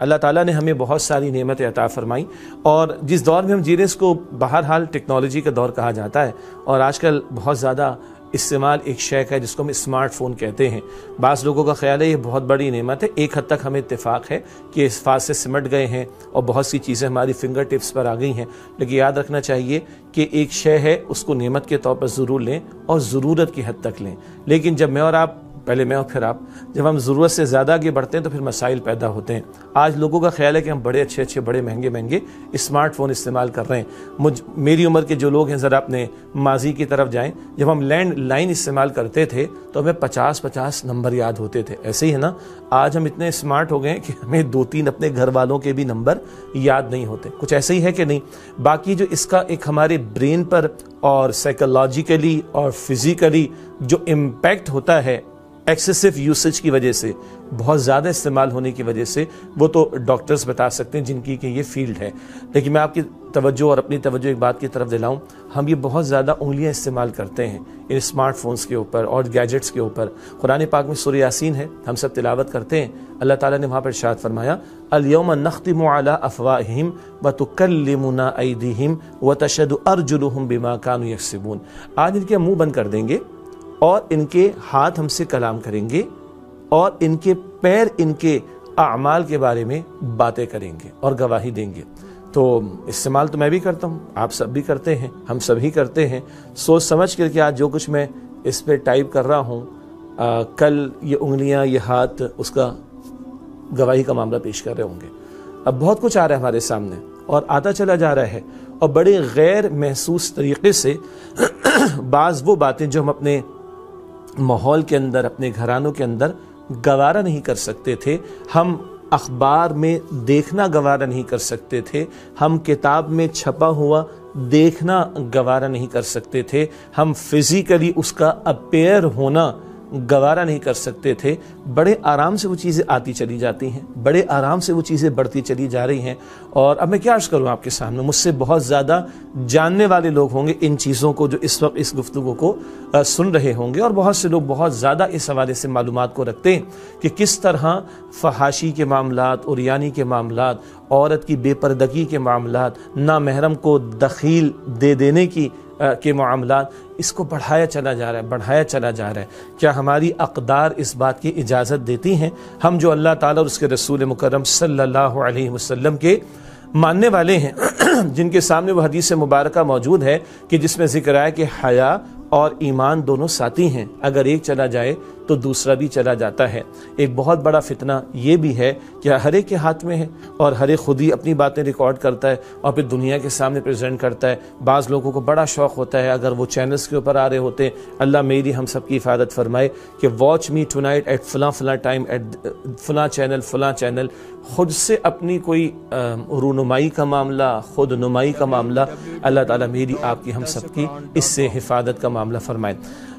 اللہ تعالیٰ نے ہمیں بہت ساری نعمتیں عطا فرمائی، اور جس دور میں ہم جی رہے ہیں اس کو بہرحال ٹیکنالوجی کا دور کہا جاتا ہے، اور آج کل بہت زیادہ استعمال ایک شے کا ہے جس کو ہم اسمارٹ فون کہتے ہیں۔ بعض لوگوں کا خیال ہے یہ بہت بڑی نعمت ہے، ایک حد تک ہمیں اتفاق ہے کہ اس فاز سے سمٹ گئے ہیں اور بہت سی چیزیں ہماری فنگر ٹپس پر آ گئی ہیں، لیکن یاد رکھنا چاہیے کہ ایک شے ہے اس کو نعمت کے طور پر ضرور لیں اور ضرورت کی حد تک لیں، لیکن جب میں اور آپ، پہلے میں اور پھر آپ، جب ہم ضرورت سے زیادہ آگے بڑھتے ہیں تو پھر مسائل پیدا ہوتے ہیں۔ آج لوگوں کا خیال ہے کہ ہم بڑے اچھے بڑے مہنگے اسمارٹ فون استعمال کر رہے ہیں۔ میری عمر کے جو لوگ ہیں ذرا اپنے ماضی کی طرف جائیں، جب ہم لینڈ لائن استعمال کرتے تھے تو ہمیں 50 نمبر یاد ہوتے تھے، ایسے ہی ہے نا؟ آج ہم اتنے اسمارٹ ہو گئے ہیں کہ ہمیں 2-3 اپنے گھر والوں کے بھی نمبر یاد نہیں ہوتے۔ کچھ ایسے ہی ہے کہ نہیں؟ باقی جو اس کا ایک ہمارے برین پر اور سائیکولوجیکلی اور فزیکلی جو امپیکٹ ہوتا ہے ایکسیسو یوسیج کی وجہ سے، بہت زیادہ استعمال ہونے کی وجہ سے، وہ تو ڈاکٹرز بتا سکتے ہیں جن کی کہ یہ فیلڈ ہے، لیکن میں آپ کی توجہ اور اپنی توجہ ایک بات کی طرف دلاؤں، ہم یہ بہت زیادہ انگلیاں استعمال کرتے ہیں ان اسمارٹ فونز کے اوپر اور گیجٹس کے اوپر۔ قرآن پاک میں سورہ یاسین ہے، ہم سب تلاوت کرتے ہیں، اللہ تعالیٰ نے وہاں پر ارشاد فرمایا الیوم نختم علی افواہہم وتکلمنا ایدیہم وتشہد ارجلہم بما کانوا یکسبون۔ آج ان کے منہ بند کر دیں گے اور ان کے ہاتھ ہم سے کلام کریں گے اور ان کے پیر ان کے اعمال کے بارے میں باتیں کریں گے اور گواہی دیں گے۔ تو استعمال تو میں بھی کرتا ہوں، آپ سب بھی کرتے ہیں، ہم سبھی کرتے ہیں، سوچ سمجھ کر کہ آج جو کچھ میں اس پہ ٹائپ کر رہا ہوں، کل یہ انگلیاں، یہ ہاتھ اس کا گواہی کا معاملہ پیش کر رہے ہوں گے۔ اب بہت کچھ آ رہا ہے ہمارے سامنے اور آتا چلا جا رہا ہے، اور بڑے غیر محسوس طریقے سے بعض وہ باتیں جو ہم اپنے ماحول کے اندر، اپنے گھرانوں کے اندر گوارا نہیں کر سکتے تھے، ہم اخبار میں دیکھنا گوارا نہیں کر سکتے تھے، ہم کتاب میں چھپا ہوا دیکھنا گوارا نہیں کر سکتے تھے، ہم فزیکلی اس کا اپیئر ہونا گوارا نہیں کر سکتے تھے، بڑے آرام سے وہ چیزیں آتی چلی جاتی ہیں، بڑے آرام سے وہ چیزیں بڑھتی چلی جا رہی ہیں۔ اور اب میں کیا عرض کروں آپ کے سامنے، مجھ سے بہت زیادہ جاننے والے لوگ ہوں گے ان چیزوں کو جو اس وقت اس گفتگو کو سن رہے ہوں گے، اور بہت سے لوگ بہت زیادہ اس حوالے سے معلومات کو رکھتے ہیں کہ کس طرح فحاشی کے معاملات، عریانی کے معاملات، عورت کی بے پردگی کے معاملات، نامحرم کو دخیل دے دینے کے معاملات، اس کو بڑھایا چلا جا رہا ہے۔ کیا ہماری اقدار اس بات کی اجازت دیتی ہیں؟ ہم جو اللہ تعالیٰ اور اس کے رسول مکرم صلی اللہ علیہ وسلم کے ماننے والے ہیں، جن کے سامنے وہ حدیث مبارکہ موجود ہے کہ جس میں ذکر ہے کہ حیا اور ایمان دونوں ساتھی ہیں، اگر ایک چلا جائے تو دوسرا بھی چلا جاتا ہے۔ ایک بہت بڑا فتنہ یہ بھی ہے کہ ہر ایک کے ہاتھ میں ہے، اور ہر ایک خود ہی اپنی باتیں ریکارڈ کرتا ہے اور پھر دنیا کے سامنے پریزنٹ کرتا ہے۔ بعض لوگوں کو بڑا شوق ہوتا ہے اگر وہ چینلز کے اوپر آ رہے ہوتے ہیں، اللہ میری ہم سب کی حفاظت فرمائے، کہ watch me tonight at فلاں ٹائم ایٹ فلاں چینل، خود سے اپنی کوئی رونمائی کا معاملہ، خود نمائی کا معاملہ، اللہ تعالیٰ میری آپ کی ہم سب کی اس سے حفاظت کا معاملہ فرمائے۔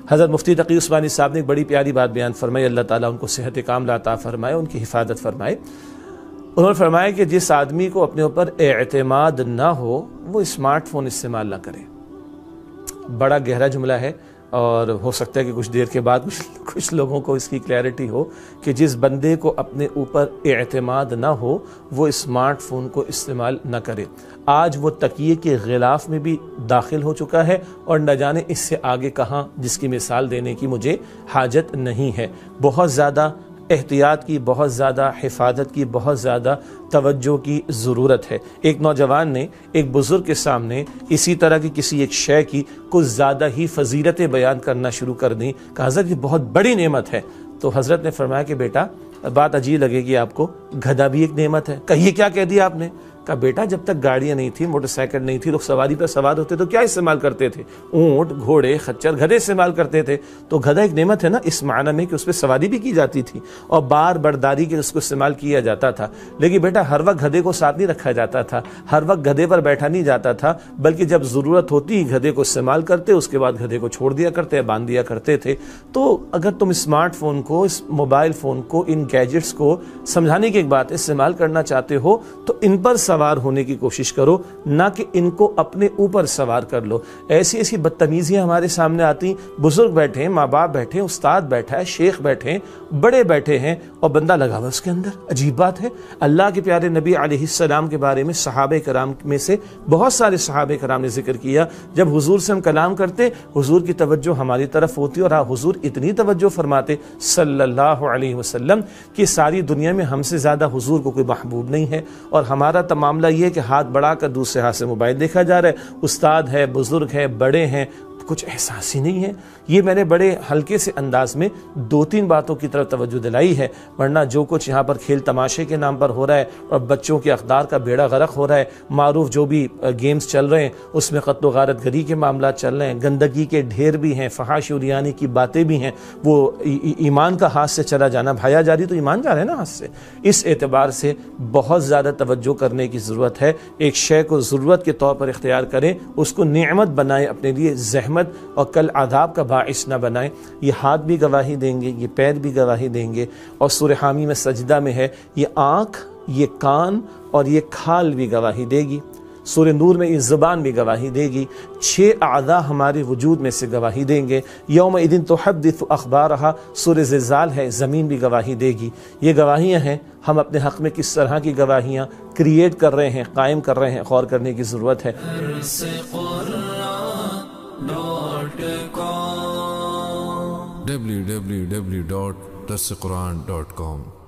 حضرت مفتی تقی عثمانی صاحب نے ایک بڑی پیاری بات بیان فرمائی، اللہ تعالیٰ ان کو صحت کاملہ عطا فرمائے، ان کی حفاظت فرمائے۔ انہوں نے فرمایا کہ جس آدمی کو اپنے اوپر اعتماد نہ ہو وہ اسمارٹ فون استعمال نہ کرے۔ بڑا گہرا جملہ ہے، اور ہو سکتا ہے کہ کچھ دیر کے بعد کچھ لوگوں کو اس کی کلیئرٹی ہو کہ جس بندے کو اپنے اوپر اعتماد نہ ہو وہ اسمارٹ فون کو استعمال نہ کرے۔ آج وہ تکیے کے غلاف میں بھی داخل ہو چکا ہے، اور نہ جانے اس سے آگے کہاں، جس کی مثال دینے کی مجھے حاجت نہیں ہے۔ بہت زیادہ احتیاط کی، بہت زیادہ حفاظت کی، بہت زیادہ توجہ کی ضرورت ہے۔ ایک نوجوان نے ایک بزرگ کے سامنے اسی طرح کی کسی ایک شے کی کچھ زیادہ ہی فضیلتیں بیان کرنا شروع کر دیں، کہ حضرت یہ بہت بڑی نعمت ہے۔ تو حضرت نے فرمایا کہ بیٹا، بات عجیب لگے گی آپ کو، گدھا بھی ایک نعمت ہے۔ کہیے کیا کہہ دیا آپ نے؟ کہا بیٹا جب تک گاڑیاں نہیں تھی، موٹر سائیکل نہیں تھی، لوگ سواری پر سوار ہوتے تو کیا استعمال کرتے تھے؟ اونٹ، گھوڑے، خچر، گدھے استعمال کرتے تھے۔ تو گدھا ایک نعمت ہے نا، اس معنی میں کہ اس پہ سواری بھی کی جاتی تھی اور بار برداری کے اس کو استعمال کیا جاتا تھا۔ لیکن بیٹا ہر وقت گدھے کو ساتھ نہیں رکھا جاتا تھا، ہر وقت گدھے پر بیٹھا نہیں جاتا تھا، بلکہ جب ضرورت ہوتی گدھے کو استعمال کرتے، اس کے بعد گدھے کو چھوڑ دیا کرتے، باندھ دیا کرتے تھے۔ تو اگر تم اسمارٹ فون کو، اس موبائل فون کو، ان گیجٹس کو سمجھانے کی ایک بات استعمال کرنا چاہتے ہو تو ان پر سوار ہونے کی کوشش کرو، نہ کہ ان کو اپنے اوپر سوار کر لو۔ ایسی ایسی بدتمیزیاں ہمارے سامنے آتی، بزرگ بیٹھے ہیں، ماں باپ بیٹھے ہیں، استاد بیٹھا ہے، شیخ بیٹھے ہیں، بڑے بیٹھے ہیں، اور بندہ لگا ہوا اس کے اندر۔ عجیب بات ہے۔ اللہ کے پیارے نبی علیہ السلام کے بارے میں صحابہ کرام میں سے بہت سارے صحابہ کرام نے ذکر کیا، جب حضور سے ہم کلام کرتے حضور کی توجہ ہماری طرف ہوتی، اور حضور اتنی توجہ فرماتے صلی اللہ علیہ وسلم کہ ساری دنیا میں ہم سے زیادہ حضور کو کوئی محبوب نہیں ہے، اور ہمارا تو معاملہ یہ ہے کہ ہاتھ بڑھا کر دوسرے ہاتھ سے موبائل دیکھا جا رہا ہے، استاد ہے، بزرگ ہے، بڑے ہیں، کچھ احساس ہی نہیں ہے۔ یہ میں نے بڑے ہلکے سے انداز میں 2-3 باتوں کی طرف توجہ دلائی ہے، ورنہ جو کچھ یہاں پر کھیل تماشے کے نام پر ہو رہا ہے اور بچوں کے اقدار کا بیڑا غرق ہو رہا ہے، معروف جو بھی گیمز چل رہے ہیں اس میں قتل و غارت گری کے معاملات چل رہے ہیں، گندگی کے ڈھیر بھی ہیں، فحاشی اور یعنی کی باتیں بھی ہیں، وہ ایمان کا ہاتھ سے چلا جانا، بھایا جاری تو ایمان جا رہا ہے نا ہاتھ سے۔ اس اعتبار سے بہت زیادہ توجہ کرنے کی ضرورت ہے۔ ایک شے کو ضرورت کے طور پر اختیار کریں، اس کو نعمت بنائیں، اپنے لیے زحمت اور کل عذاب کا باعث نہ بنائیں۔ یہ ہاتھ بھی گواہی دیں گے، یہ پیر بھی گواہی دیں گے، اور سورہ حامی میں سجدہ میں ہے یہ آنکھ، یہ کان اور یہ کھال بھی گواہی دے گی۔ سورہ نور میں یہ زبان بھی گواہی دے گی۔ 6 اعضاء ہمارے وجود میں سے گواہی دیں گے۔ یومئذ تحدث اخبارها، سورہ زلزال ہے، زمین بھی گواہی دے گی۔ یہ گواہیاں ہیں، ہم اپنے حق میں کس طرح کی گواہیاں کریٹ کر رہے ہیں، قائم کر رہے ہیں، غور کرنے کی ضرورت ہے۔ www.darsequran.com